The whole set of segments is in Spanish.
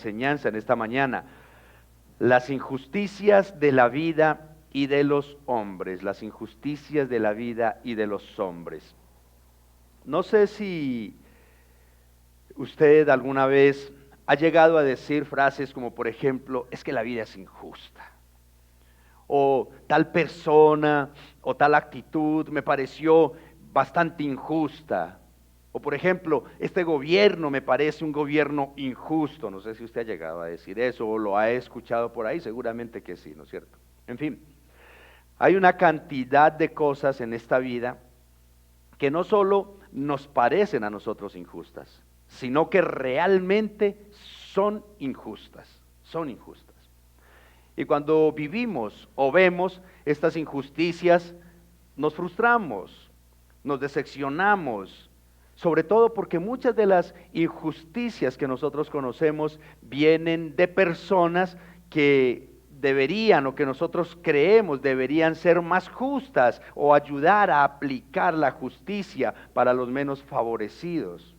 enseñanza en esta mañana. Las injusticias de la vida y de los hombres, las injusticias de la vida y de los hombres. No sé si usted alguna vez ha llegado a decir frases como, por ejemplo, es que la vida es injusta, o tal persona o tal actitud me pareció bastante injusta, o por ejemplo, este gobierno me parece un gobierno injusto. No sé si usted ha llegado a decir eso o lo ha escuchado por ahí, seguramente que sí, ¿no es cierto? En fin, hay una cantidad de cosas en esta vida que no solo nos parecen a nosotros injustas, sino que realmente son injustas, son injustas. Y cuando vivimos o vemos estas injusticias, nos frustramos, nos decepcionamos, sobre todo porque muchas de las injusticias que nosotros conocemos vienen de personas que deberían o que nosotros creemos deberían ser más justas o ayudar a aplicar la justicia para los menos favorecidos.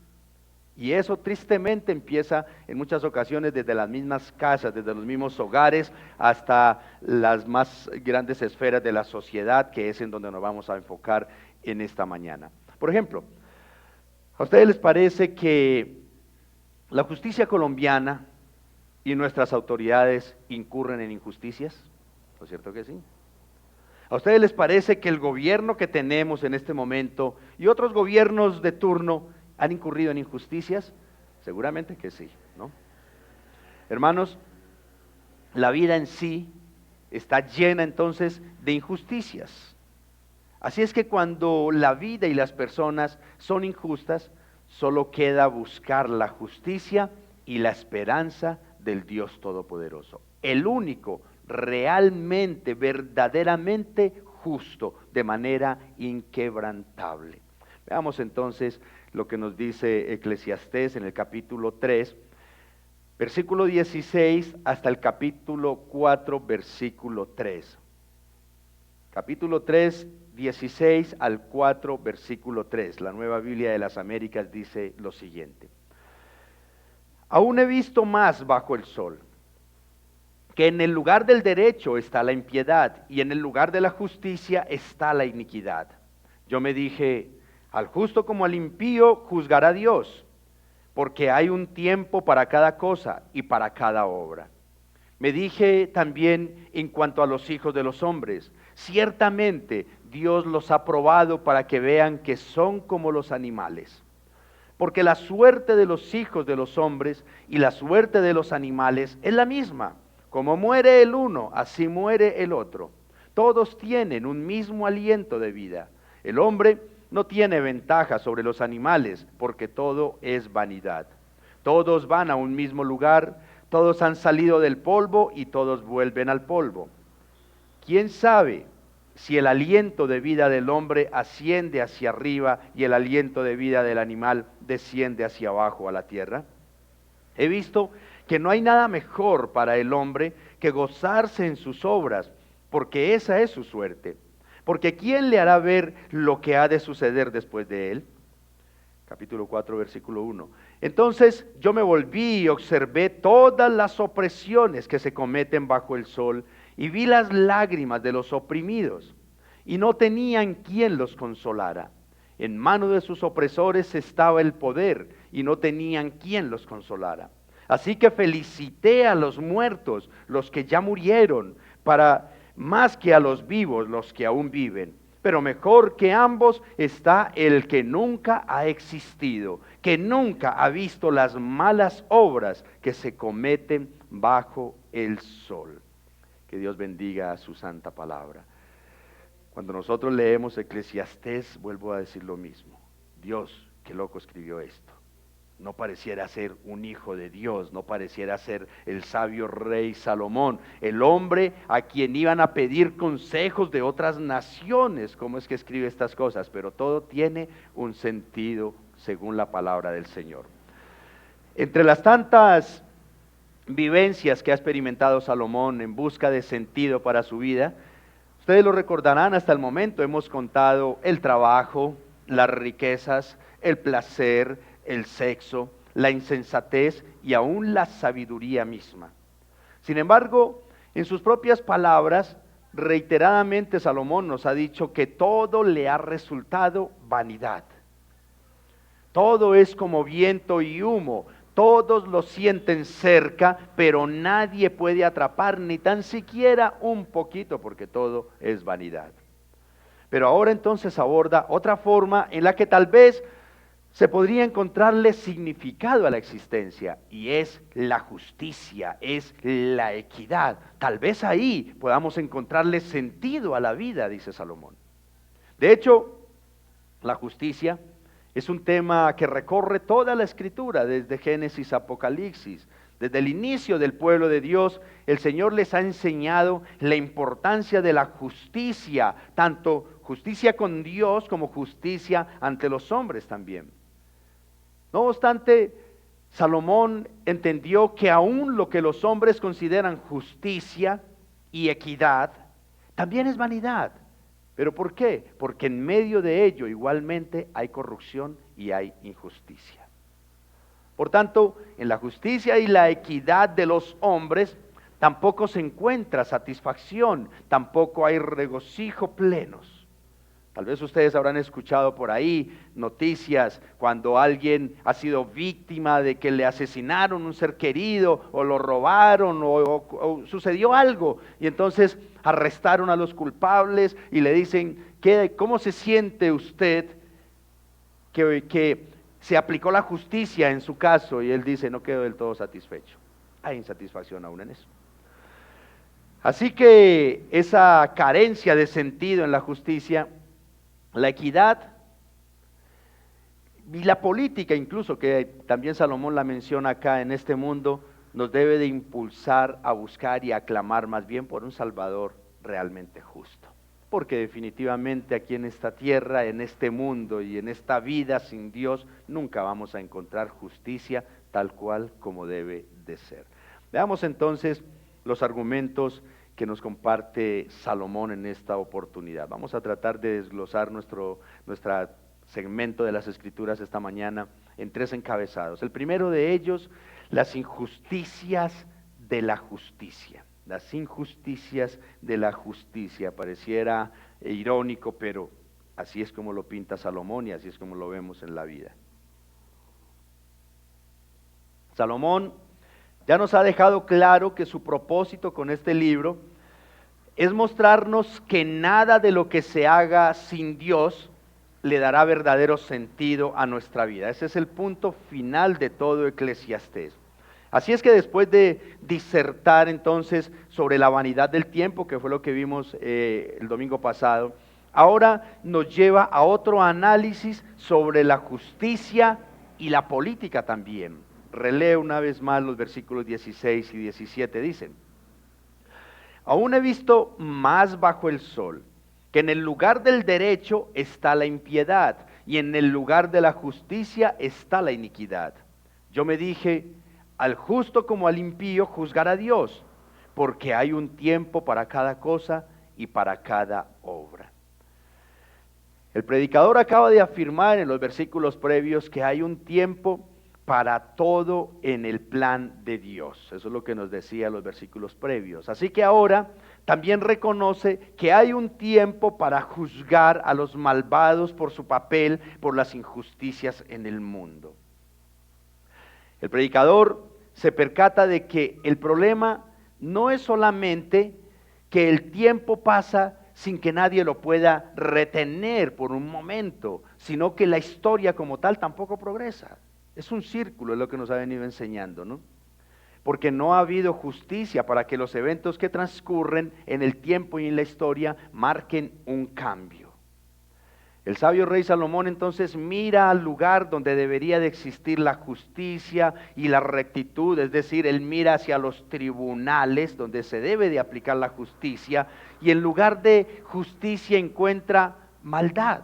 Y eso tristemente empieza en muchas ocasiones desde las mismas casas, desde los mismos hogares, hasta las más grandes esferas de la sociedad, que es en donde nos vamos a enfocar en esta mañana. Por ejemplo, ¿a ustedes les parece que la justicia colombiana y nuestras autoridades incurren en injusticias? ¿No es cierto que sí? ¿A ustedes les parece que el gobierno que tenemos en este momento y otros gobiernos de turno han incurrido en injusticias? Seguramente que sí, ¿no? Hermanos, la vida en sí está llena entonces de injusticias. Así es que cuando la vida y las personas son injustas, solo queda buscar la justicia y la esperanza del Dios Todopoderoso, el único realmente, verdaderamente justo, de manera inquebrantable. Veamos entonces lo que nos dice Eclesiastés en el capítulo 3, versículo 16 hasta el capítulo 4, versículo 3. Capítulo 3, 16 al 4, versículo 3. La Nueva Biblia de las Américas dice lo siguiente: aún he visto más bajo el sol, que en el lugar del derecho está la impiedad, y en el lugar de la justicia está la iniquidad. Yo me dije, al justo como al impío juzgará Dios, porque hay un tiempo para cada cosa y para cada obra. Me dije también en cuanto a los hijos de los hombres, ciertamente Dios los ha probado para que vean que son como los animales. Porque la suerte de los hijos de los hombres y la suerte de los animales es la misma. Como muere el uno, así muere el otro. Todos tienen un mismo aliento de vida. El hombre no tiene ventaja sobre los animales, porque todo es vanidad. Todos van a un mismo lugar, todos han salido del polvo y todos vuelven al polvo. ¿Quién sabe si el aliento de vida del hombre asciende hacia arriba y el aliento de vida del animal desciende hacia abajo a la tierra? He visto que no hay nada mejor para el hombre que gozarse en sus obras, porque esa es su suerte. Porque ¿quién le hará ver lo que ha de suceder después de él? Capítulo 4, versículo 1. Entonces yo me volví y observé todas las opresiones que se cometen bajo el sol, y vi las lágrimas de los oprimidos, y no tenían quien los consolara. En mano de sus opresores estaba el poder, y no tenían quien los consolara. Así que felicité a los muertos, los que ya murieron, para más que a los vivos, los que aún viven. Pero mejor que ambos está el que nunca ha existido, que nunca ha visto las malas obras que se cometen bajo el sol. Que Dios bendiga su santa palabra. Cuando nosotros leemos Eclesiastés, vuelvo a decir lo mismo. Dios, qué loco escribió esto. No pareciera ser un hijo de Dios, no pareciera ser el sabio rey Salomón, el hombre a quien iban a pedir consejos de otras naciones. ¿Cómo es que escribe estas cosas? Pero todo tiene un sentido según la palabra del Señor. Entre las tantas vivencias que ha experimentado Salomón en busca de sentido para su vida, ustedes lo recordarán, hasta el momento hemos contado el trabajo, las riquezas, el placer, el sexo, la insensatez y aún la sabiduría misma. Sin embargo, en sus propias palabras, reiteradamente Salomón nos ha dicho que todo le ha resultado vanidad. Todo es como viento y humo, todos lo sienten cerca, pero nadie puede atrapar ni tan siquiera un poquito, porque todo es vanidad. Pero ahora entonces aborda otra forma en la que tal vez se podría encontrarle significado a la existencia, y es la justicia, es la equidad. Tal vez ahí podamos encontrarle sentido a la vida, dice Salomón. De hecho, la justicia es un tema que recorre toda la Escritura, desde Génesis a Apocalipsis. Desde el inicio del pueblo de Dios, el Señor les ha enseñado la importancia de la justicia, tanto justicia con Dios como justicia ante los hombres también. No obstante, Salomón entendió que aún lo que los hombres consideran justicia y equidad, también es vanidad. ¿Pero por qué? Porque en medio de ello igualmente hay corrupción y hay injusticia. Por tanto, en la justicia y la equidad de los hombres tampoco se encuentra satisfacción, tampoco hay regocijo plenos. Tal vez ustedes habrán escuchado por ahí noticias cuando alguien ha sido víctima de que le asesinaron un ser querido o lo robaron o sucedió algo y entonces arrestaron a los culpables y le dicen, ¿cómo se siente usted que se aplicó la justicia en su caso? Y él dice, no quedo del todo satisfecho. Hay insatisfacción aún en eso. Así que esa carencia de sentido en la justicia, la equidad y la política incluso, que también Salomón la menciona acá en este mundo, nos debe de impulsar a buscar y a clamar más bien por un Salvador realmente justo. Porque definitivamente aquí en esta tierra, en este mundo y en esta vida sin Dios, nunca vamos a encontrar justicia tal cual como debe de ser. Veamos entonces los argumentos que nos comparte Salomón en esta oportunidad. Vamos a tratar de desglosar nuestro segmento de las Escrituras esta mañana en 3 encabezados. El primero de ellos, las injusticias de la justicia. Las injusticias de la justicia. Pareciera irónico, pero así es como lo pinta Salomón y así es como lo vemos en la vida. Salomón ya nos ha dejado claro que su propósito con este libro es mostrarnos que nada de lo que se haga sin Dios le dará verdadero sentido a nuestra vida. Ese es el punto final de todo Eclesiastés. Así es que después de disertar entonces sobre la vanidad del tiempo, que fue lo que vimos el domingo pasado, ahora nos lleva a otro análisis sobre la justicia y la política también. Releo una vez más los versículos 16 y 17, dicen: aún he visto más bajo el sol, que en el lugar del derecho está la impiedad, y en el lugar de la justicia está la iniquidad. Yo me dije, al justo como al impío juzgará Dios, porque hay un tiempo para cada cosa y para cada obra. El predicador acaba de afirmar en los versículos previos que hay un tiempo para todo en el plan de Dios. Eso es lo que nos decía los versículos previos. Así que ahora también reconoce que hay un tiempo para juzgar a los malvados por su papel, por las injusticias en el mundo. El predicador se percata de que el problema no es solamente que el tiempo pasa sin que nadie lo pueda retener por un momento, sino que la historia como tal tampoco progresa. Es un círculo, es lo que nos ha venido enseñando, ¿no? Porque no ha habido justicia para que los eventos que transcurren en el tiempo y en la historia marquen un cambio. El sabio rey Salomón entonces mira al lugar donde debería de existir la justicia y la rectitud, es decir, él mira hacia los tribunales donde se debe de aplicar la justicia, y en lugar de justicia encuentra maldad.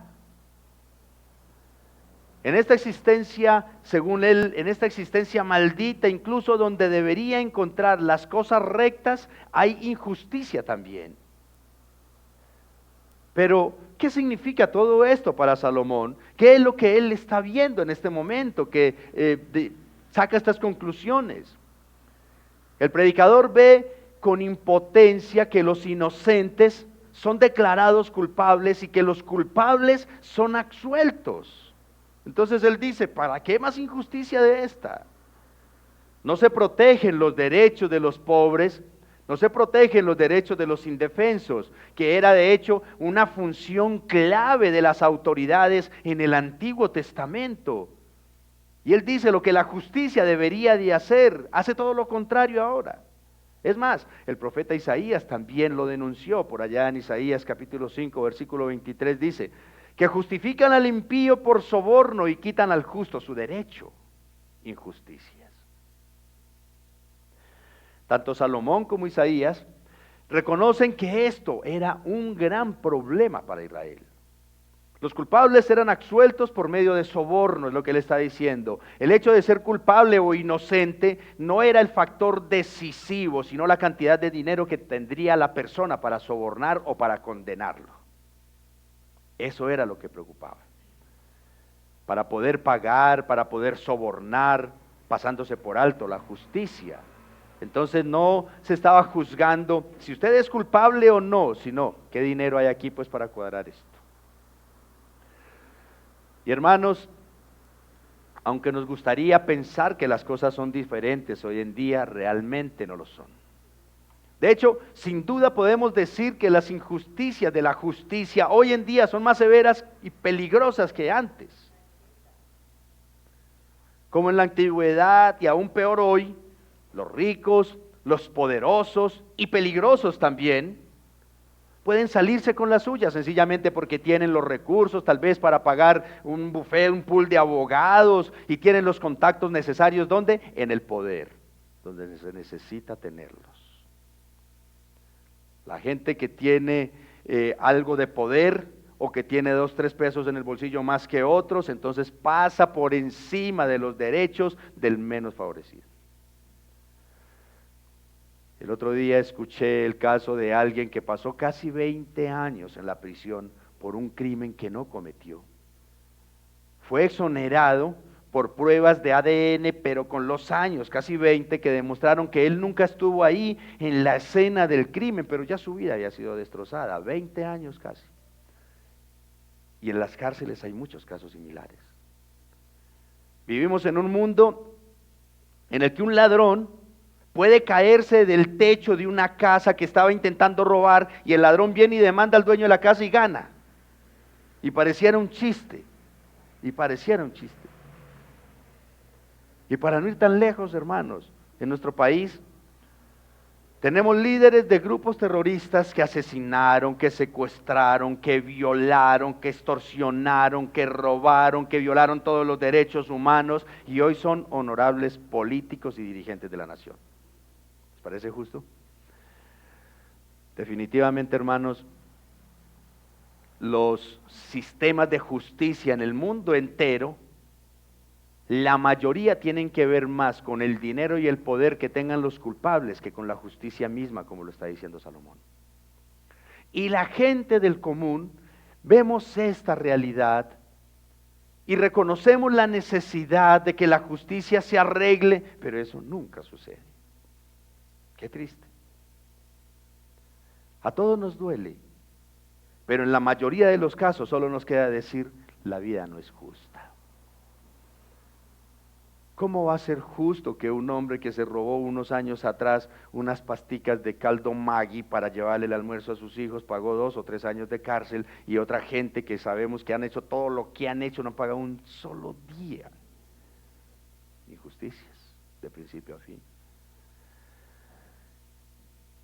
En esta existencia, según él, en esta existencia maldita, incluso donde debería encontrar las cosas rectas, hay injusticia también. Pero, ¿qué significa todo esto para Salomón? ¿Qué es lo que él está viendo en este momento? Que saca estas conclusiones. El predicador ve con impotencia que los inocentes son declarados culpables y que los culpables son absueltos. Entonces él dice, ¿para qué más injusticia de esta? No se protegen los derechos de los pobres, no se protegen los derechos de los indefensos, que era de hecho una función clave de las autoridades en el Antiguo Testamento. Y él dice lo que la justicia debería de hacer, hace todo lo contrario ahora. Es más, el profeta Isaías también lo denunció, por allá en Isaías capítulo 5, versículo 23 dice, que justifican al impío por soborno y quitan al justo su derecho. Injusticias. Tanto Salomón como Isaías reconocen que esto era un gran problema para Israel. Los culpables eran absueltos por medio de soborno, es lo que él está diciendo. El hecho de ser culpable o inocente no era el factor decisivo, sino la cantidad de dinero que tendría la persona para sobornar o para condenarlo. Eso era lo que preocupaba. Para poder pagar, para poder sobornar, pasándose por alto la justicia. Entonces no se estaba juzgando si usted es culpable o no, sino qué dinero hay aquí pues para cuadrar esto. Y hermanos, aunque nos gustaría pensar que las cosas son diferentes hoy en día, realmente no lo son. De hecho, sin duda podemos decir que las injusticias de la justicia hoy en día son más severas y peligrosas que antes. Como en la antigüedad y aún peor hoy, los ricos, los poderosos y peligrosos también, pueden salirse con la suya sencillamente porque tienen los recursos tal vez para pagar un buffet, un pool de abogados y tienen los contactos necesarios. ¿Dónde? En el poder, donde se necesita tenerlos. La gente que tiene algo de poder o que tiene 2, 3 pesos en el bolsillo más que otros, entonces pasa por encima de los derechos del menos favorecido. El otro día escuché el caso de alguien que pasó casi 20 años en la prisión por un crimen que no cometió. Fue exonerado por pruebas de ADN, pero con los años, casi 20, que demostraron que él nunca estuvo ahí en la escena del crimen, pero ya su vida había sido destrozada, 20 años casi. Y en las cárceles hay muchos casos similares. Vivimos en un mundo en el que un ladrón puede caerse del techo de una casa que estaba intentando robar y el ladrón viene y demanda al dueño de la casa y gana. Y pareciera un chiste. Y para no ir tan lejos, hermanos, en nuestro país tenemos líderes de grupos terroristas que asesinaron, que secuestraron, que violaron, que extorsionaron, que robaron, que violaron todos los derechos humanos y hoy son honorables políticos y dirigentes de la nación. ¿Les parece justo? Definitivamente, hermanos, los sistemas de justicia en el mundo entero, la mayoría tienen que ver más con el dinero y el poder que tengan los culpables que con la justicia misma, como lo está diciendo Salomón. Y la gente del común vemos esta realidad y reconocemos la necesidad de que la justicia se arregle, pero eso nunca sucede. Qué triste. A todos nos duele, pero en la mayoría de los casos solo nos queda decir, la vida no es justa. ¿Cómo va a ser justo que un hombre que se robó unos años atrás unas pasticas de caldo Maggi para llevarle el almuerzo a sus hijos, pagó 2 o 3 años de cárcel, y otra gente que sabemos que han hecho todo lo que han hecho, no paga un solo día? Injusticias, de principio a fin.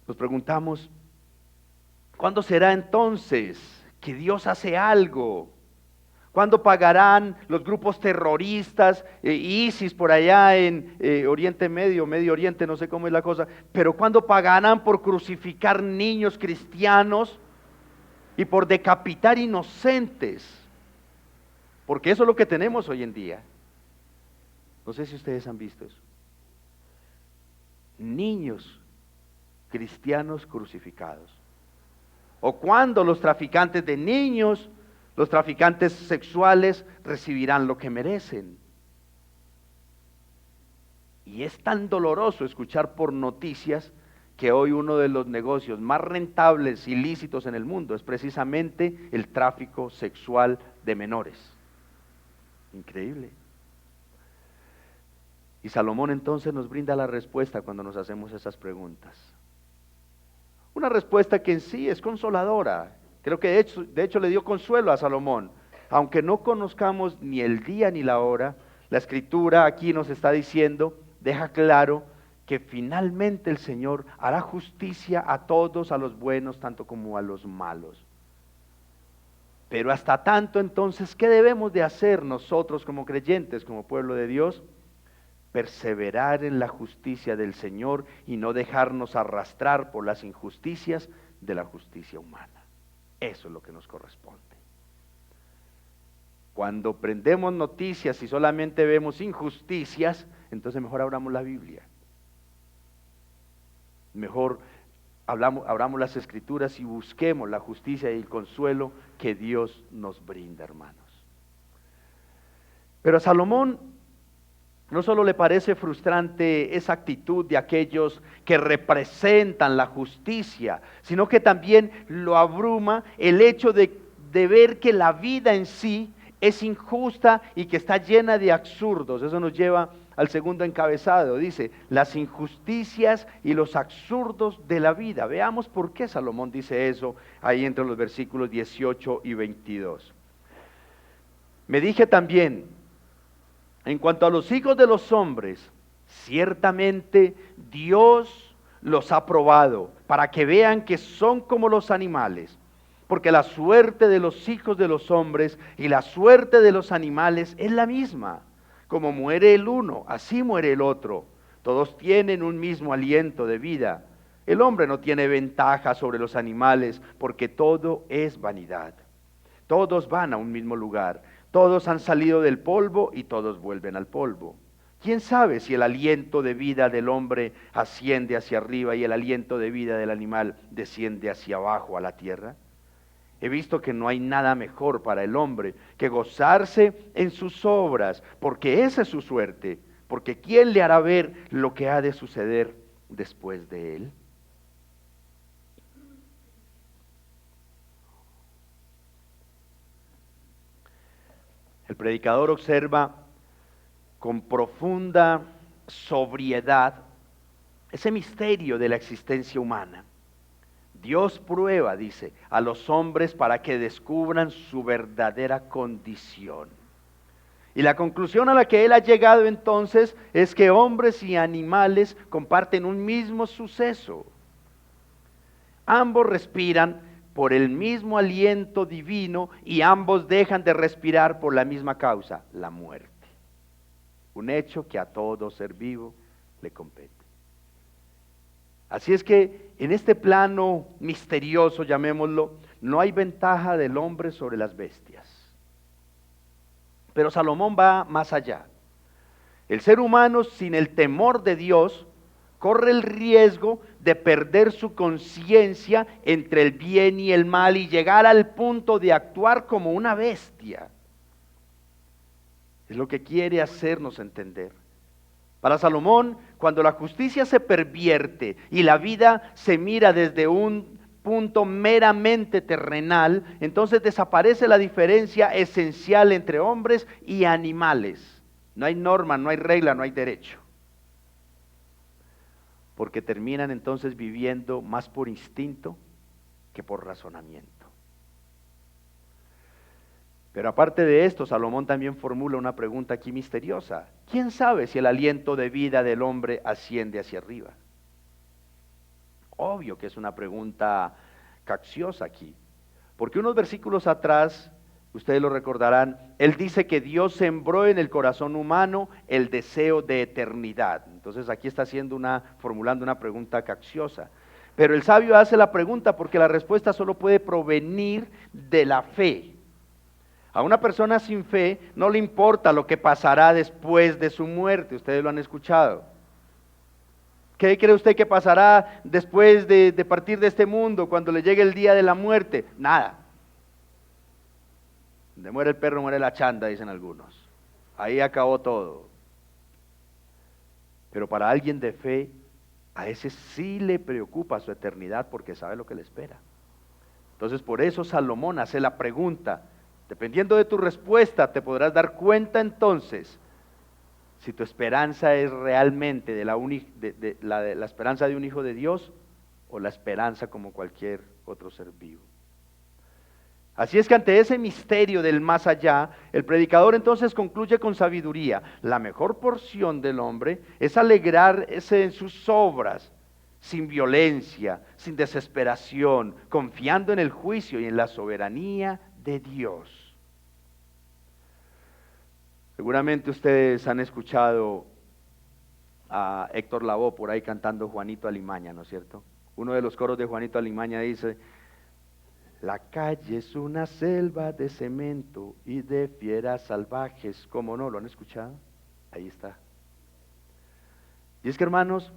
Nos preguntamos, ¿cuándo será entonces que Dios hace algo? ¿Cuándo pagarán los grupos terroristas, ISIS por allá en Oriente Medio, Medio Oriente, no sé cómo es la cosa, pero cuándo pagarán por crucificar niños cristianos y por decapitar inocentes? Porque eso es lo que tenemos hoy en día. No sé si ustedes han visto eso. Niños cristianos crucificados. O cuando los traficantes de niños, los traficantes sexuales recibirán lo que merecen. Y es tan doloroso escuchar por noticias que hoy uno de los negocios más rentables, ilícitos en el mundo, es precisamente el tráfico sexual de menores. Increíble. Y Salomón entonces nos brinda la respuesta cuando nos hacemos esas preguntas. Una respuesta que en sí es consoladora. Creo que de hecho le dio consuelo a Salomón. Aunque no conozcamos ni el día ni la hora, la Escritura aquí nos está diciendo, deja claro que finalmente el Señor hará justicia a todos, a los buenos, tanto como a los malos. Pero hasta tanto entonces, ¿qué debemos de hacer nosotros como creyentes, como pueblo de Dios? Perseverar en la justicia del Señor y no dejarnos arrastrar por las injusticias de la justicia humana. Eso es lo que nos corresponde. Cuando prendemos noticias y solamente vemos injusticias, entonces mejor abramos la Biblia. Mejor abramos las Escrituras y busquemos la justicia y el consuelo que Dios nos brinda, hermanos. Pero a Salomón no solo le parece frustrante esa actitud de aquellos que representan la justicia, sino que también lo abruma el hecho de ver que la vida en sí es injusta y que está llena de absurdos. Eso nos lleva al segundo encabezado. Dice, las injusticias y los absurdos de la vida. Veamos por qué Salomón dice eso ahí entre los versículos 18 y 22. Me dije también, en cuanto a los hijos de los hombres, ciertamente Dios los ha probado para que vean que son como los animales. Porque la suerte de los hijos de los hombres y la suerte de los animales es la misma. Como muere el uno, así muere el otro. Todos tienen un mismo aliento de vida. El hombre no tiene ventaja sobre los animales, porque todo es vanidad. Todos van a un mismo lugar. Todos han salido del polvo y todos vuelven al polvo. ¿Quién sabe si el aliento de vida del hombre asciende hacia arriba y el aliento de vida del animal desciende hacia abajo a la tierra? He visto que no hay nada mejor para el hombre que gozarse en sus obras, porque esa es su suerte, porque ¿quién le hará ver lo que ha de suceder después de él? El predicador observa con profunda sobriedad ese misterio de la existencia humana. Dios prueba, dice, a los hombres para que descubran su verdadera condición. Y la conclusión a la que él ha llegado entonces es que hombres y animales comparten un mismo suceso. Ambos respiran por el mismo aliento divino y ambos dejan de respirar por la misma causa, la muerte. Un hecho que a todo ser vivo le compete. Así es que en este plano misterioso, llamémoslo, no hay ventaja del hombre sobre las bestias. Pero Salomón va más allá. El ser humano sin el temor de Dios corre el riesgo de perder su conciencia entre el bien y el mal y llegar al punto de actuar como una bestia. Es lo que quiere hacernos entender. Para Salomón, cuando la justicia se pervierte y la vida se mira desde un punto meramente terrenal, entonces desaparece la diferencia esencial entre hombres y animales. No hay norma, no hay regla, no hay derecho. Porque terminan entonces viviendo más por instinto que por razonamiento. Pero aparte de esto, Salomón también formula una pregunta aquí misteriosa. ¿Quién sabe si el aliento de vida del hombre asciende hacia arriba? Obvio que es una pregunta capciosa aquí. Porque unos versículos atrás, ustedes lo recordarán, él dice que Dios sembró en el corazón humano el deseo de eternidad. Entonces aquí está formulando una pregunta capciosa. Pero el sabio hace la pregunta porque la respuesta solo puede provenir de la fe. A una persona sin fe no le importa lo que pasará después de su muerte, ustedes lo han escuchado. ¿Qué cree usted que pasará después de partir de este mundo, cuando le llegue el día de la muerte? Nada. Donde muere el perro, muere la chanda, dicen algunos. Ahí acabó todo. Pero para alguien de fe, a ese sí le preocupa su eternidad porque sabe lo que le espera. Entonces por eso Salomón hace la pregunta. Dependiendo de tu respuesta te podrás dar cuenta entonces si tu esperanza es realmente de la esperanza de un hijo de Dios o la esperanza como cualquier otro ser vivo. Así es que ante ese misterio del más allá, el predicador entonces concluye con sabiduría. La mejor porción del hombre es alegrarse en sus obras, sin violencia, sin desesperación, confiando en el juicio y en la soberanía de Dios. Seguramente ustedes han escuchado a Héctor Lavoe por ahí cantando Juanito Alimaña, ¿no es cierto? Uno de los coros de Juanito Alimaña dice: la calle es una selva de cemento y de fieras salvajes. ¿Cómo no? ¿Lo han escuchado? Ahí está. Y es que, hermanos,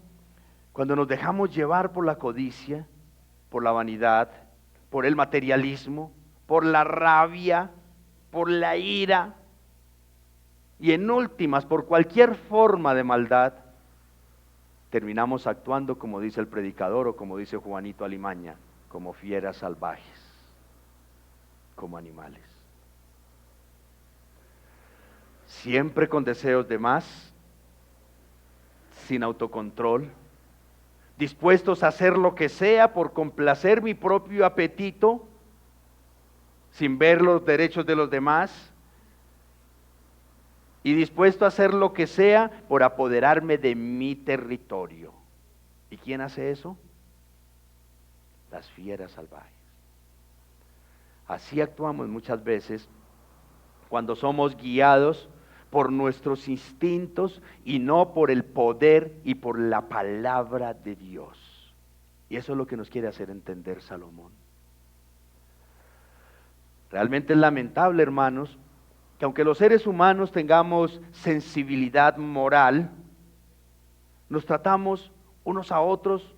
cuando nos dejamos llevar por la codicia, por la vanidad, por el materialismo, por la rabia, por la ira, y en últimas, por cualquier forma de maldad, terminamos actuando como dice el predicador o como dice Juanito Alimaña, como fieras salvajes, como animales. Siempre con deseos de más, sin autocontrol, dispuestos a hacer lo que sea por complacer mi propio apetito, sin ver los derechos de los demás, y dispuesto a hacer lo que sea por apoderarme de mi territorio. ¿Y quién hace eso? Las fieras salvajes. Así actuamos muchas veces cuando somos guiados por nuestros instintos y no por el poder y por la palabra de Dios. Y eso es lo que nos quiere hacer entender Salomón. Realmente es lamentable, hermanos, que aunque los seres humanos tengamos sensibilidad moral, nos tratamos unos a otros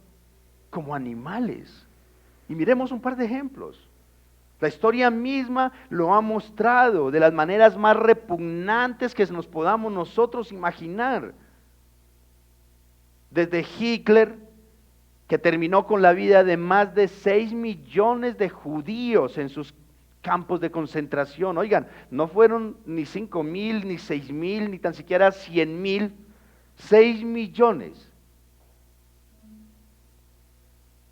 como animales. Y miremos un par de ejemplos. La historia misma lo ha mostrado de las maneras más repugnantes que nos podamos nosotros imaginar. Desde Hitler, que terminó con la vida de más de 6 millones de judíos en sus campos de concentración. Oigan, no fueron ni 5,000, ni 6,000, ni tan siquiera 100,000, 6 millones.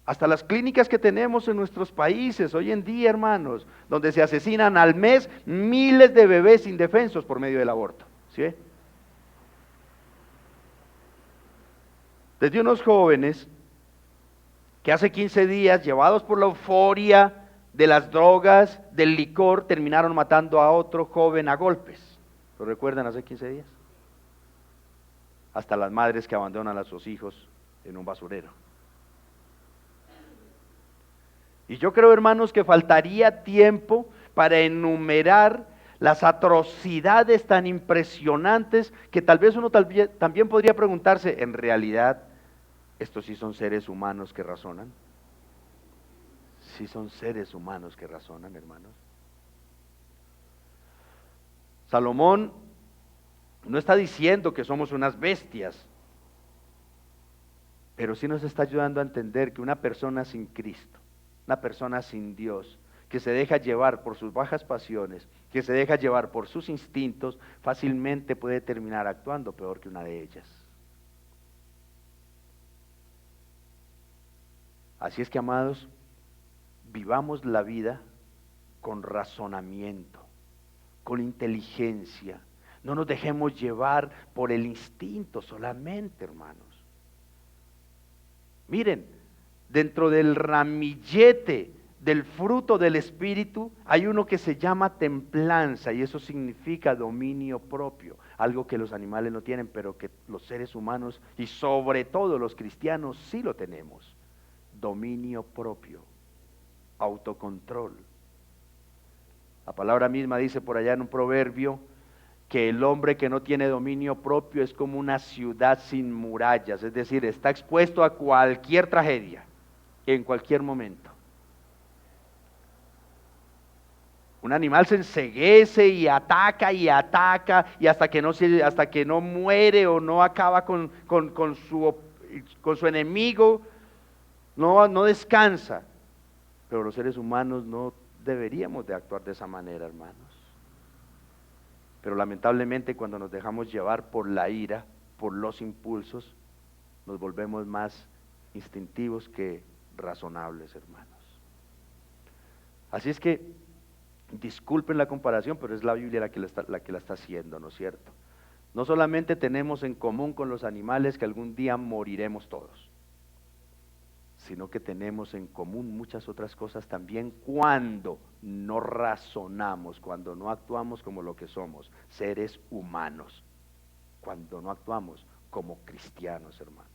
Hasta las clínicas que tenemos en nuestros países hoy en día, hermanos, donde se asesinan al mes miles de bebés indefensos por medio del aborto. ¿Sí? Desde unos jóvenes que hace 15 días, llevados por la euforia de las drogas, del licor, terminaron matando a otro joven a golpes. ¿Lo recuerdan hace 15 días? Hasta las madres que abandonan a sus hijos en un basurero. Y yo creo, hermanos, que faltaría tiempo para enumerar las atrocidades tan impresionantes que tal vez uno también podría preguntarse, ¿en realidad estos sí son seres humanos que razonan? Sí son seres humanos que razonan, hermanos. Salomón no está diciendo que somos unas bestias, pero sí nos está ayudando a entender que una persona sin Cristo, una persona sin Dios, que se deja llevar por sus bajas pasiones, que se deja llevar por sus instintos, fácilmente puede terminar actuando peor que una de ellas. Así es que, amados, vivamos la vida con razonamiento, con inteligencia. No nos dejemos llevar por el instinto solamente, hermanos. Miren, dentro del ramillete del fruto del Espíritu hay uno que se llama templanza, y eso significa dominio propio, algo que los animales no tienen, pero que los seres humanos y sobre todo los cristianos sí lo tenemos. Dominio propio, autocontrol. La palabra misma dice por allá en un proverbio que el hombre que no tiene dominio propio es como una ciudad sin murallas, es decir, está expuesto a cualquier tragedia en cualquier momento. Un animal se enceguece y ataca y hasta que no muere o no acaba con su enemigo, no descansa. Pero los seres humanos no deberíamos de actuar de esa manera, hermanos. Pero lamentablemente cuando nos dejamos llevar por la ira, por los impulsos, nos volvemos más instintivos que razonables, hermanos. Así es que, disculpen la comparación, pero es la Biblia la que la está haciendo, ¿no es cierto? No solamente tenemos en común con los animales que algún día moriremos todos, sino que tenemos en común muchas otras cosas también cuando no razonamos, cuando no actuamos como lo que somos, seres humanos, cuando no actuamos como cristianos, hermanos.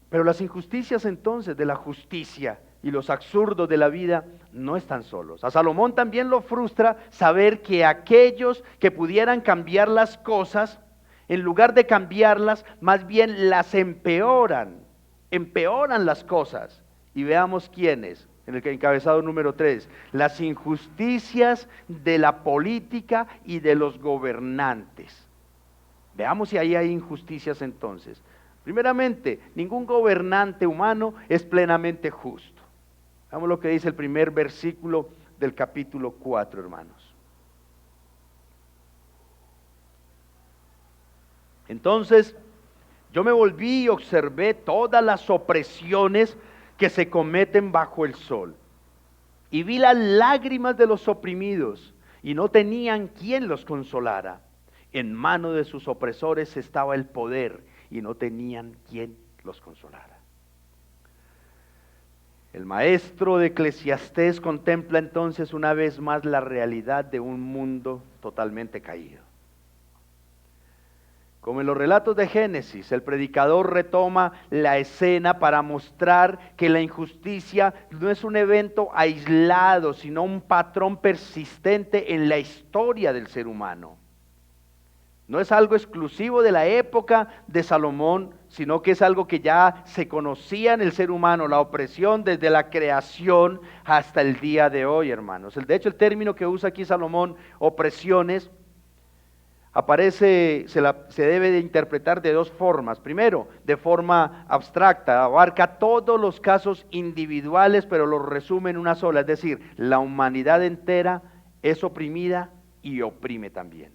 Pero las injusticias entonces de la justicia y los absurdos de la vida no están solos. A Salomón también lo frustra saber que aquellos que pudieran cambiar las cosas, en lugar de cambiarlas, más bien las empeoran las cosas. Y veamos quiénes, en el encabezado número 3, las injusticias de la política y de los gobernantes. Veamos si ahí hay injusticias entonces. Primeramente, ningún gobernante humano es plenamente justo. Veamos lo que dice el primer versículo del capítulo 4, hermanos. Entonces, yo me volví y observé todas las opresiones que se cometen bajo el sol. Y vi las lágrimas de los oprimidos, y no tenían quien los consolara. En mano de sus opresores estaba el poder, y no tenían quien los consolara. El maestro de Eclesiastés contempla entonces una vez más la realidad de un mundo totalmente caído. Como en los relatos de Génesis, el predicador retoma la escena para mostrar que la injusticia no es un evento aislado, sino un patrón persistente en la historia del ser humano. No es algo exclusivo de la época de Salomón, sino que es algo que ya se conocía en el ser humano, la opresión desde la creación hasta el día de hoy, hermanos. De hecho, el término que usa aquí Salomón, opresiones, se debe de interpretar de dos formas. Primero, de forma abstracta, abarca todos los casos individuales, pero los resume en una sola, es decir, la humanidad entera es oprimida y oprime también.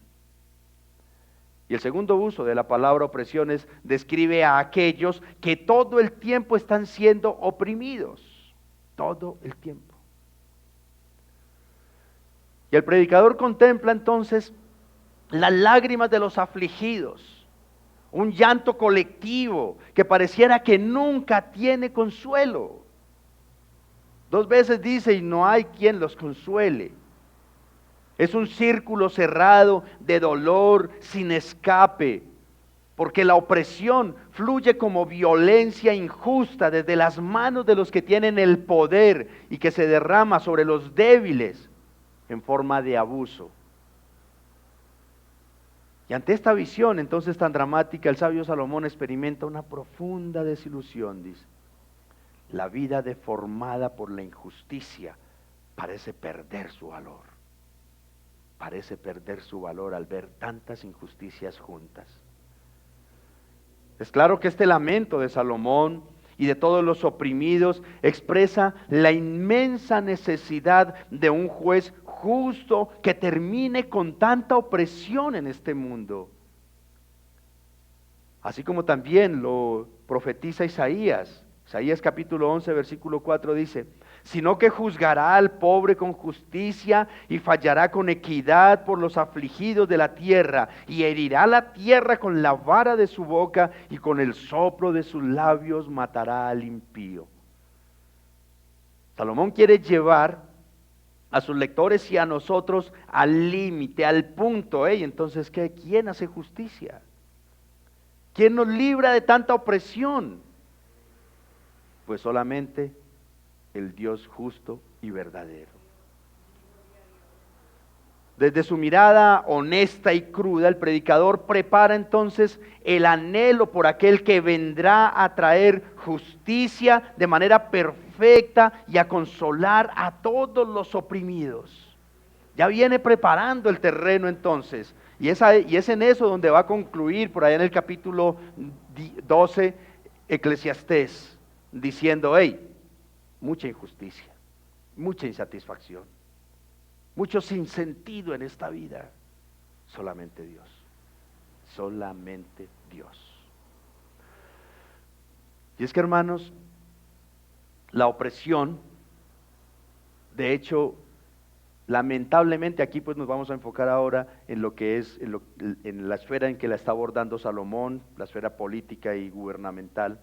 Y el segundo uso de la palabra opresiones describe a aquellos que todo el tiempo están siendo oprimidos, todo el tiempo. Y el predicador contempla entonces las lágrimas de los afligidos, un llanto colectivo que pareciera que nunca tiene consuelo. 2 veces dice, y no hay quien los consuele. Es un círculo cerrado de dolor sin escape, porque la opresión fluye como violencia injusta desde las manos de los que tienen el poder y que se derrama sobre los débiles en forma de abuso. Y ante esta visión entonces tan dramática, el sabio Salomón experimenta una profunda desilusión, dice. La vida deformada por la injusticia parece perder su valor. Parece perder su valor al ver tantas injusticias juntas. Es claro que este lamento de Salomón y de todos los oprimidos expresa la inmensa necesidad de un juez justo que termine con tanta opresión en este mundo. Así como también lo profetiza Isaías. Isaías capítulo 11 versículo 4 dice: sino que juzgará al pobre con justicia y fallará con equidad por los afligidos de la tierra, y herirá la tierra con la vara de su boca, y con el soplo de sus labios matará al impío. Salomón quiere llevar a sus lectores y a nosotros al límite, al punto. Entonces, ¿quién hace justicia? ¿Quién nos libra de tanta opresión? Pues solamente el Dios justo y verdadero. Desde su mirada honesta y cruda, el predicador prepara entonces el anhelo por aquel que vendrá a traer justicia de manera perfecta perfecta y a consolar a todos los oprimidos. Ya viene preparando el terreno entonces. Y es en eso donde va a concluir por allá en el capítulo 12 Eclesiastés, diciendo, hey, mucha injusticia, mucha insatisfacción, mucho sinsentido en esta vida. Solamente Dios, solamente Dios. Y es que, hermanos, la opresión, de hecho, lamentablemente aquí pues nos vamos a enfocar ahora en lo que es, en la esfera en que la está abordando Salomón, la esfera política y gubernamental,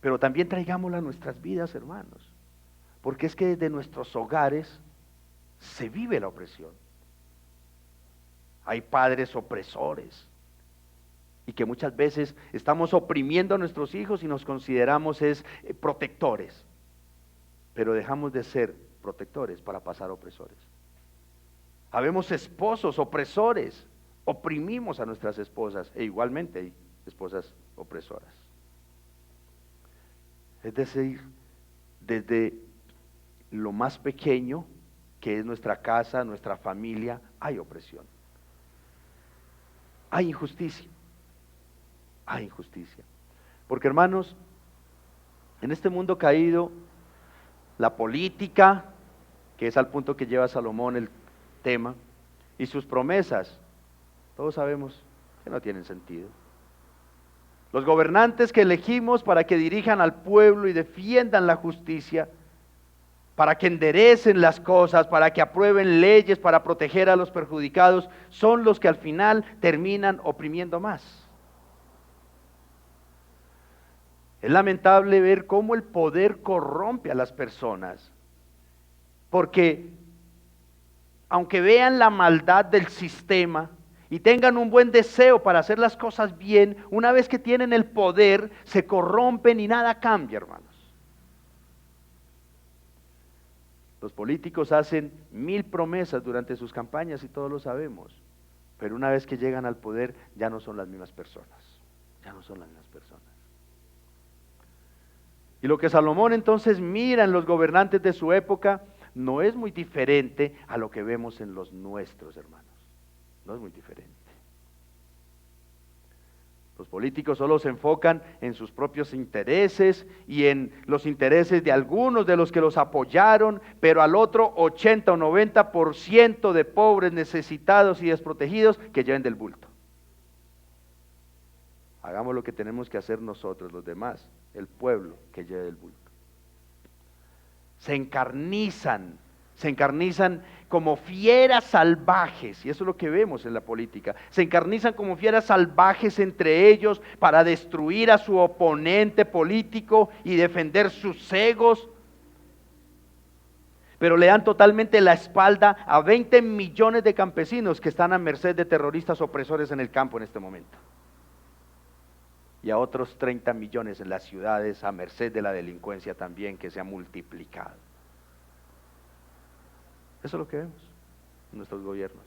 pero también traigámosla a nuestras vidas, hermanos, porque es que desde nuestros hogares se vive la opresión. Hay padres opresores y que muchas veces estamos oprimiendo a nuestros hijos y nos consideramos protectores, pero dejamos de ser protectores para pasar opresores. Habemos esposos opresores, oprimimos a nuestras esposas e igualmente hay esposas opresoras. Es decir, desde lo más pequeño, que es nuestra casa, nuestra familia, hay opresión. Hay injusticia. Hay injusticia. Porque, hermanos, en este mundo caído, la política, que es al punto que lleva Salomón el tema, y sus promesas, todos sabemos que no tienen sentido. Los gobernantes que elegimos para que dirijan al pueblo y defiendan la justicia, para que enderecen las cosas, para que aprueben leyes para proteger a los perjudicados, son los que al final terminan oprimiendo más. Es lamentable ver cómo el poder corrompe a las personas, porque aunque vean la maldad del sistema y tengan un buen deseo para hacer las cosas bien, una vez que tienen el poder, se corrompen y nada cambia, hermanos. Los políticos hacen 1000 promesas durante sus campañas y todos lo sabemos, pero una vez que llegan al poder ya no son las mismas personas, ya no son las mismas personas. Y lo que Salomón entonces mira en los gobernantes de su época no es muy diferente a lo que vemos en los nuestros, hermanos. No es muy diferente. Los políticos solo se enfocan en sus propios intereses y en los intereses de algunos de los que los apoyaron, pero al otro 80 o 90% de pobres, necesitados y desprotegidos que lleven del bulto. Hagamos lo que tenemos que hacer nosotros, los demás, el pueblo que lleve del bulto. Se encarnizan como fieras salvajes, y eso es lo que vemos en la política. Se encarnizan como fieras salvajes entre ellos para destruir a su oponente político y defender sus egos, pero le dan totalmente la espalda a 20 millones de campesinos que están a merced de terroristas opresores en el campo en este momento. Y a otros 30 millones en las ciudades a merced de la delincuencia también, que se ha multiplicado. Eso es lo que vemos en nuestros gobiernos.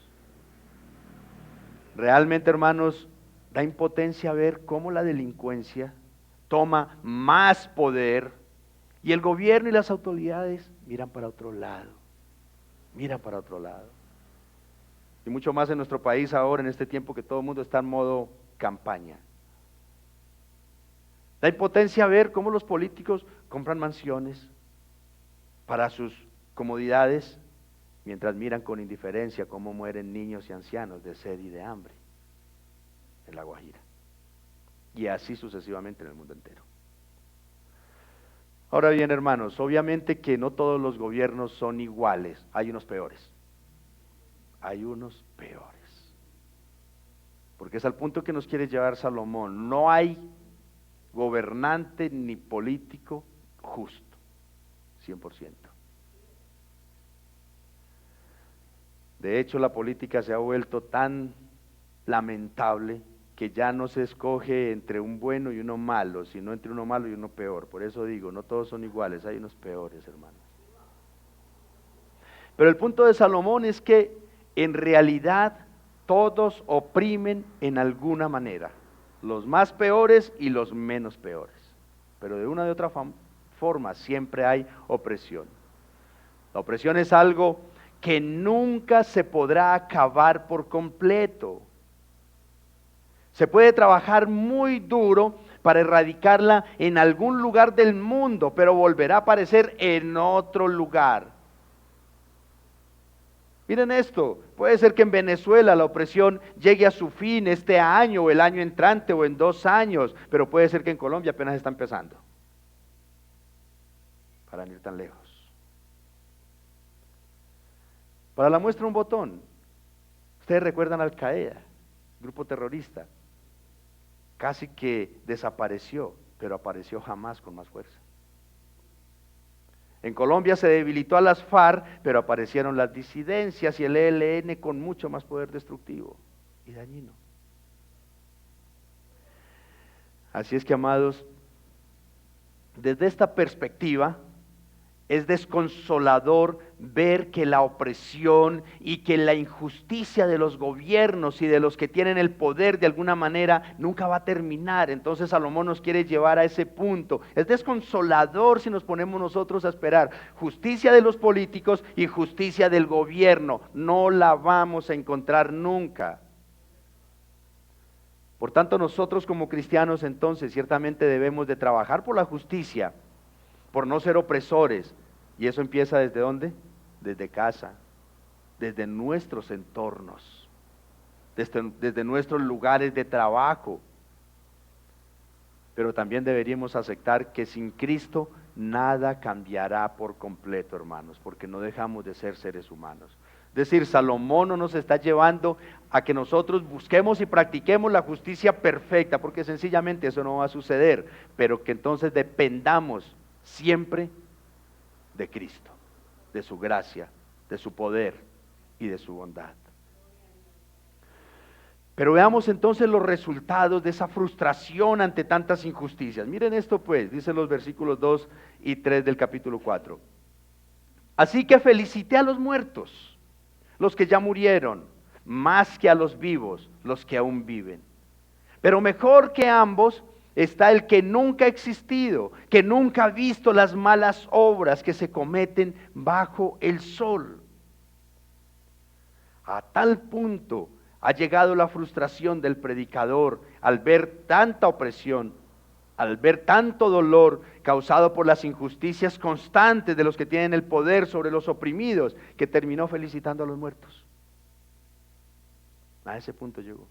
Realmente, hermanos, da impotencia ver cómo la delincuencia toma más poder y el gobierno y las autoridades miran para otro lado, miran para otro lado. Y mucho más en nuestro país ahora, en este tiempo que todo el mundo está en modo campaña. Da impotencia ver cómo los políticos compran mansiones para sus comodidades, mientras miran con indiferencia cómo mueren niños y ancianos de sed y de hambre en La Guajira. Y así sucesivamente en el mundo entero. Ahora bien, hermanos, obviamente que no todos los gobiernos son iguales, hay unos peores. Hay unos peores. Porque es al punto que nos quiere llevar Salomón. No hay gobernante ni político justo, 100%. De hecho, la política se ha vuelto tan lamentable que ya no se escoge entre un bueno y uno malo, sino entre uno malo y uno peor. Por eso digo, no todos son iguales, hay unos peores, hermanos. Pero el punto de Salomón es que en realidad todos oprimen en alguna manera, los más peores y los menos peores, pero de una de otra formas, siempre hay opresión. La opresión es algo que nunca se podrá acabar por completo. Se puede trabajar muy duro para erradicarla en algún lugar del mundo, pero volverá a aparecer en otro lugar. Miren esto, puede ser que en Venezuela la opresión llegue a su fin este año o el año entrante o en 2 años, pero puede ser que en Colombia apenas está empezando, para no ir tan lejos. Para la muestra un botón, ustedes recuerdan Al Qaeda, grupo terrorista, casi que desapareció, pero apareció jamás con más fuerza. En Colombia se debilitó a las FARC, pero aparecieron las disidencias y el ELN con mucho más poder destructivo y dañino. Así es que, amados, desde esta perspectiva, es desconsolador ver que la opresión y que la injusticia de los gobiernos y de los que tienen el poder de alguna manera nunca va a terminar. Entonces Salomón nos quiere llevar a ese punto. Es desconsolador si nos ponemos nosotros a esperar justicia de los políticos y justicia del gobierno. No la vamos a encontrar nunca. Por tanto, nosotros como cristianos entonces ciertamente debemos de trabajar por la justicia, por no ser opresores. ¿Y eso empieza desde dónde? Desde casa, desde nuestros entornos, desde nuestros lugares de trabajo. Pero también deberíamos aceptar que sin Cristo nada cambiará por completo, hermanos, porque no dejamos de ser seres humanos. Es decir, Salomón no nos está llevando a que nosotros busquemos y practiquemos la justicia perfecta, porque sencillamente eso no va a suceder, pero que entonces dependamos siempre de Cristo, de su gracia, de su poder y de su bondad. Pero veamos entonces los resultados de esa frustración ante tantas injusticias. Miren esto pues, dicen los versículos 2 y 3 del capítulo 4. Así que felicité a los muertos, los que ya murieron, más que a los vivos, los que aún viven. Pero mejor que ambos está el que nunca ha existido, que nunca ha visto las malas obras que se cometen bajo el sol. A tal punto ha llegado la frustración del predicador al ver tanta opresión, al ver tanto dolor causado por las injusticias constantes de los que tienen el poder sobre los oprimidos, que terminó felicitando a los muertos. A ese punto llegó.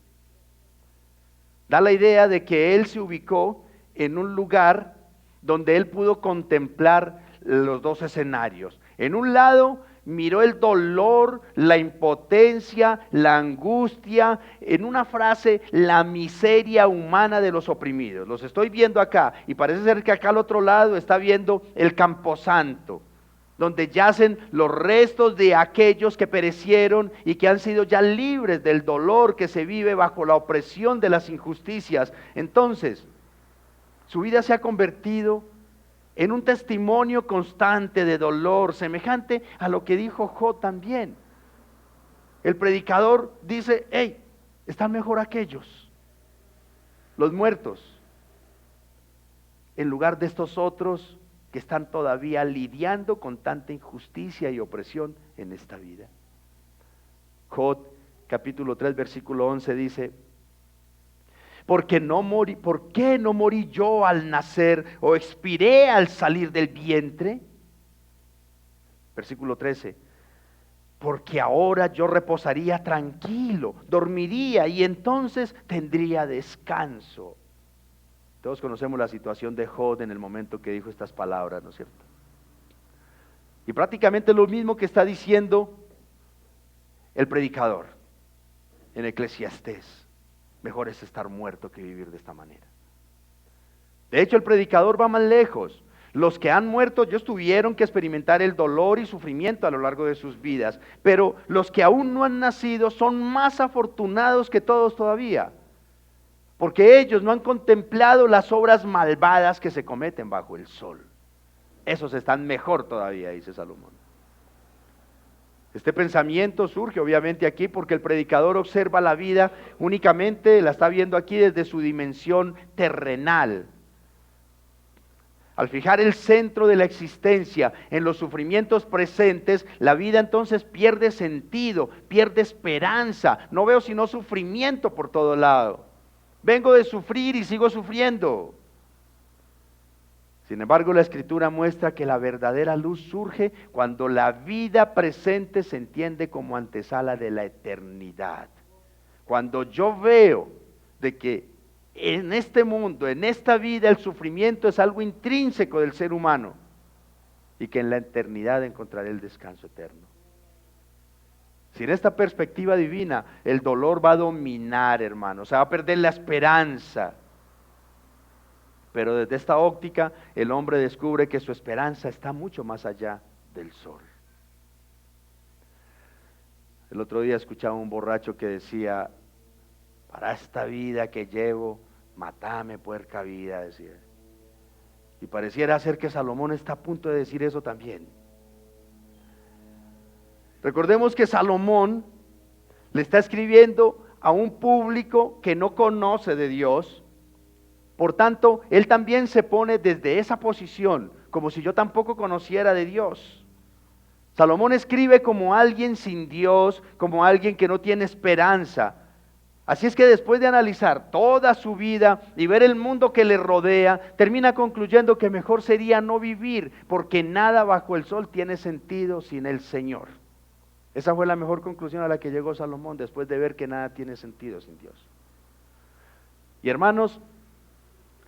Da la idea de que él se ubicó en un lugar donde él pudo contemplar los dos escenarios. En un lado miró el dolor, la impotencia, la angustia, en una frase, la miseria humana de los oprimidos. Los estoy viendo acá y parece ser que acá al otro lado está viendo el camposanto, donde yacen los restos de aquellos que perecieron y que han sido ya libres del dolor que se vive bajo la opresión de las injusticias. Entonces, su vida se ha convertido en un testimonio constante de dolor, semejante a lo que dijo Job también. El predicador dice, hey, están mejor aquellos, los muertos, en lugar de estos otros que están todavía lidiando con tanta injusticia y opresión en esta vida. Job capítulo 3 versículo 11 dice, ¿por qué no morí yo al nacer o expiré al salir del vientre? Versículo 13, porque ahora yo reposaría tranquilo, dormiría y entonces tendría descanso. Todos conocemos la situación de Job en el momento que dijo estas palabras, ¿no es cierto? Y prácticamente lo mismo que está diciendo el predicador en Eclesiastés. Mejor es estar muerto que vivir de esta manera. De hecho, el predicador va más lejos. Los que han muerto, ellos tuvieron que experimentar el dolor y sufrimiento a lo largo de sus vidas, pero los que aún no han nacido son más afortunados que todos todavía, porque ellos no han contemplado las obras malvadas que se cometen bajo el sol. Esos están mejor todavía, dice Salomón. Este pensamiento surge obviamente aquí porque el predicador observa la vida únicamente, la está viendo aquí desde su dimensión terrenal. Al fijar el centro de la existencia en los sufrimientos presentes, la vida entonces pierde sentido, pierde esperanza. No veo sino sufrimiento por todo lado. Vengo de sufrir y sigo sufriendo. Sin embargo, la Escritura muestra que la verdadera luz surge cuando la vida presente se entiende como antesala de la eternidad. Cuando yo veo de que en este mundo, en esta vida, el sufrimiento es algo intrínseco del ser humano y que en la eternidad encontraré el descanso eterno. Sin esta perspectiva divina, el dolor va a dominar, hermanos, se va a perder la esperanza. Pero desde esta óptica, el hombre descubre que su esperanza está mucho más allá del sol. El otro día escuchaba a un borracho que decía: para esta vida que llevo, matame puerca vida, decía. Y pareciera ser que Salomón está a punto de decir eso también. Recordemos que Salomón le está escribiendo a un público que no conoce de Dios. Por tanto, él también se pone desde esa posición, como si yo tampoco conociera de Dios. Salomón escribe como alguien sin Dios, como alguien que no tiene esperanza. Así es que después de analizar toda su vida y ver el mundo que le rodea, termina concluyendo que mejor sería no vivir, porque nada bajo el sol tiene sentido sin el Señor. Esa fue la mejor conclusión a la que llegó Salomón después de ver que nada tiene sentido sin Dios. Y hermanos,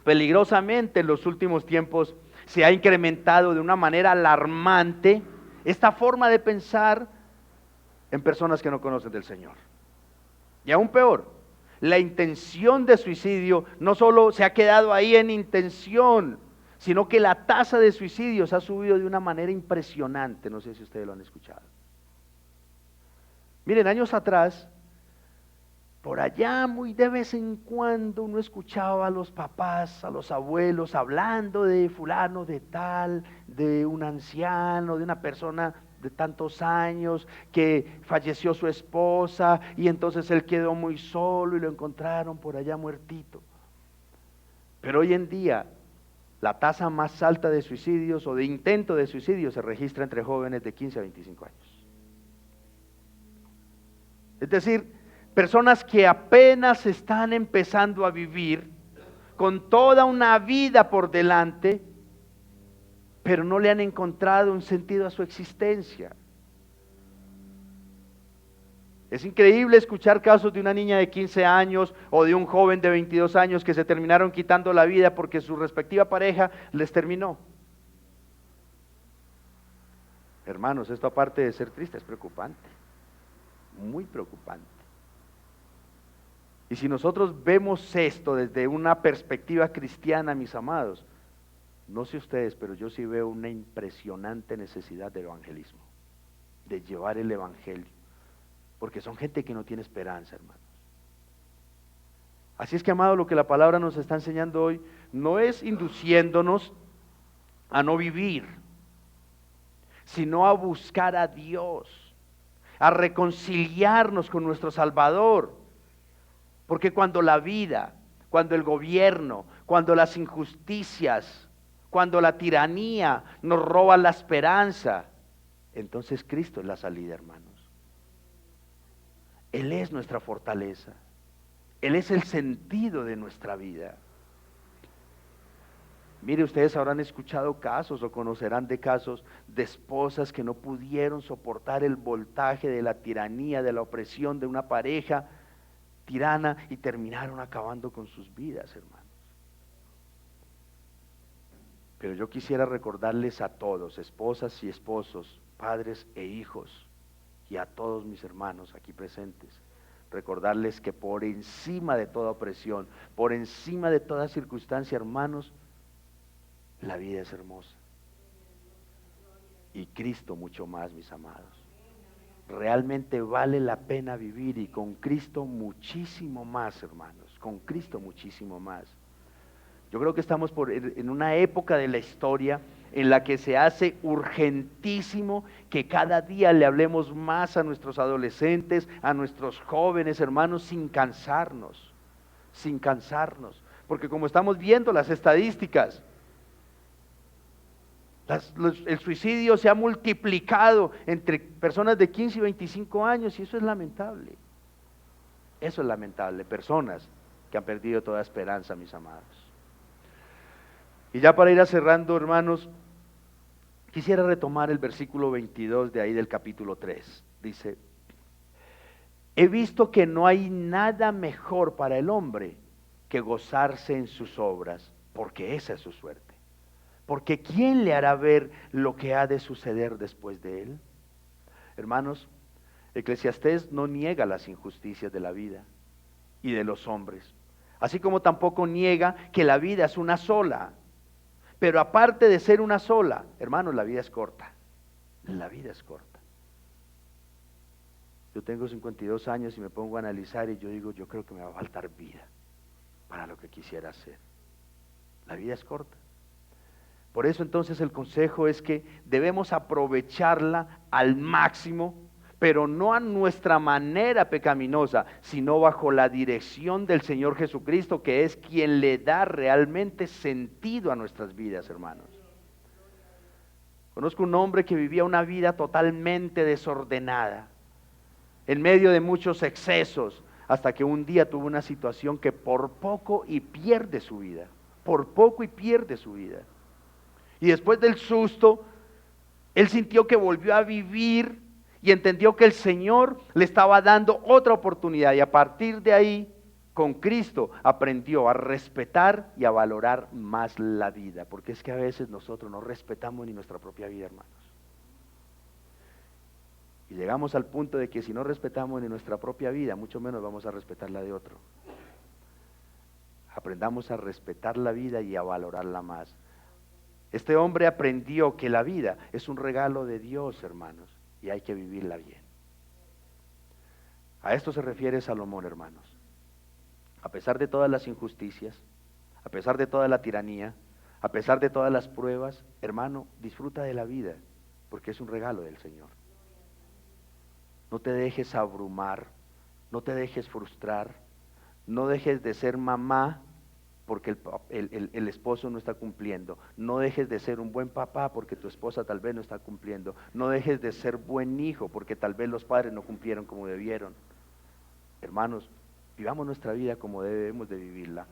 peligrosamente en los últimos tiempos se ha incrementado de una manera alarmante esta forma de pensar en personas que no conocen del Señor. Y aún peor, la intención de suicidio no solo se ha quedado ahí en intención, sino que la tasa de suicidios ha subido de una manera impresionante. No sé si ustedes lo han escuchado. Miren, años atrás, por allá muy de vez en cuando uno escuchaba a los papás, a los abuelos hablando de fulano, de tal, de un anciano, de una persona de tantos años que falleció su esposa y entonces él quedó muy solo y lo encontraron por allá muertito. Pero hoy en día la tasa más alta de suicidios o de intento de suicidio se registra entre jóvenes de 15 a 25 años. Es decir, personas que apenas están empezando a vivir con toda una vida por delante, pero no le han encontrado un sentido a su existencia. Es increíble escuchar casos de una niña de 15 años o de un joven de 22 años que se terminaron quitando la vida porque su respectiva pareja les terminó. Hermanos, esto aparte de ser triste es preocupante, muy preocupante. Y si nosotros vemos esto desde una perspectiva cristiana, mis amados, no sé ustedes, pero yo sí veo una impresionante necesidad del evangelismo, de llevar el evangelio, porque son gente que no tiene esperanza, hermanos. Así es que, amado, lo que la palabra nos está enseñando hoy no es induciéndonos a no vivir, sino a buscar a Dios, a reconciliarnos con nuestro Salvador. Porque cuando la vida, cuando el gobierno, cuando las injusticias, cuando la tiranía nos roba la esperanza, entonces Cristo es la salida, hermanos. Él es nuestra fortaleza. Él es el sentido de nuestra vida. Mire, ustedes habrán escuchado casos o conocerán de casos de esposas que no pudieron soportar el voltaje de la tiranía, de la opresión de una pareja tirana y terminaron acabando con sus vidas, hermanos. Pero yo quisiera recordarles a todos, esposas y esposos, padres e hijos, y a todos mis hermanos aquí presentes, recordarles que por encima de toda opresión, por encima de toda circunstancia, hermanos, la vida es hermosa. Y Cristo mucho más, mis amados. Realmente vale la pena vivir, y con Cristo muchísimo más, hermanos, con Cristo muchísimo más. Yo creo que estamos en una época de la historia en la que se hace urgentísimo que cada día le hablemos más a nuestros adolescentes, a nuestros jóvenes, hermanos, sin cansarnos, porque como estamos viendo las estadísticas, El suicidio se ha multiplicado entre personas de 15 y 25 años y eso es lamentable. Eso es lamentable. Personas que han perdido toda esperanza, mis amados. Y ya para ir cerrando, hermanos, quisiera retomar el versículo 22 de ahí del capítulo 3. Dice: he visto que no hay nada mejor para el hombre que gozarse en sus obras, porque esa es su suerte. Porque ¿quién le hará ver lo que ha de suceder después de él? Hermanos, Eclesiastés no niega las injusticias de la vida y de los hombres, así como tampoco niega que la vida es una sola. Pero aparte de ser una sola, hermanos, la vida es corta. La vida es corta. Yo tengo 52 años y me pongo a analizar y yo digo, yo creo que me va a faltar vida para lo que quisiera hacer. La vida es corta. Por eso entonces el consejo es que debemos aprovecharla al máximo, pero no a nuestra manera pecaminosa, sino bajo la dirección del Señor Jesucristo, que es quien le da realmente sentido a nuestras vidas, hermanos. Conozco un hombre que vivía una vida totalmente desordenada, en medio de muchos excesos, hasta que un día tuvo una situación que por poco y pierde su vida, por poco y pierde su vida. Y después del susto, él sintió que volvió a vivir y entendió que el Señor le estaba dando otra oportunidad. Y a partir de ahí, con Cristo, aprendió a respetar y a valorar más la vida. Porque es que a veces nosotros no respetamos ni nuestra propia vida, hermanos. Y llegamos al punto de que si no respetamos ni nuestra propia vida, mucho menos vamos a respetar la de otro. Aprendamos a respetar la vida y a valorarla más. Este hombre aprendió que la vida es un regalo de Dios, hermanos, y hay que vivirla bien. A esto se refiere Salomón, hermanos. A pesar de todas las injusticias, a pesar de toda la tiranía, a pesar de todas las pruebas, hermano, disfruta de la vida, porque es un regalo del Señor. No te dejes abrumar, no te dejes frustrar, no dejes de ser mamá porque el esposo no está cumpliendo. No dejes de ser un buen papá porque tu esposa tal vez no está cumpliendo. No dejes de ser buen hijo porque tal vez los padres no cumplieron como debieron. Hermanos, vivamos nuestra vida como debemos de vivirla.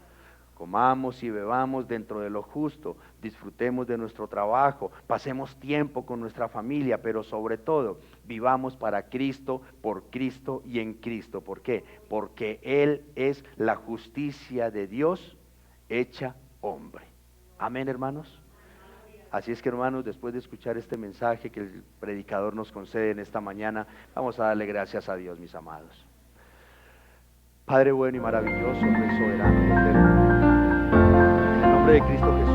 Comamos y bebamos dentro de lo justo, disfrutemos de nuestro trabajo, pasemos tiempo con nuestra familia, pero sobre todo, vivamos para Cristo, por Cristo y en Cristo. ¿Por qué? Porque Él es la justicia de Dios hecha hombre. Amén, hermanos. Así es que, hermanos, después de escuchar este mensaje que el predicador nos concede en esta mañana, vamos a darle gracias a Dios, mis amados. Padre bueno y maravilloso, Rey soberano y eterno, en el nombre de Cristo Jesús.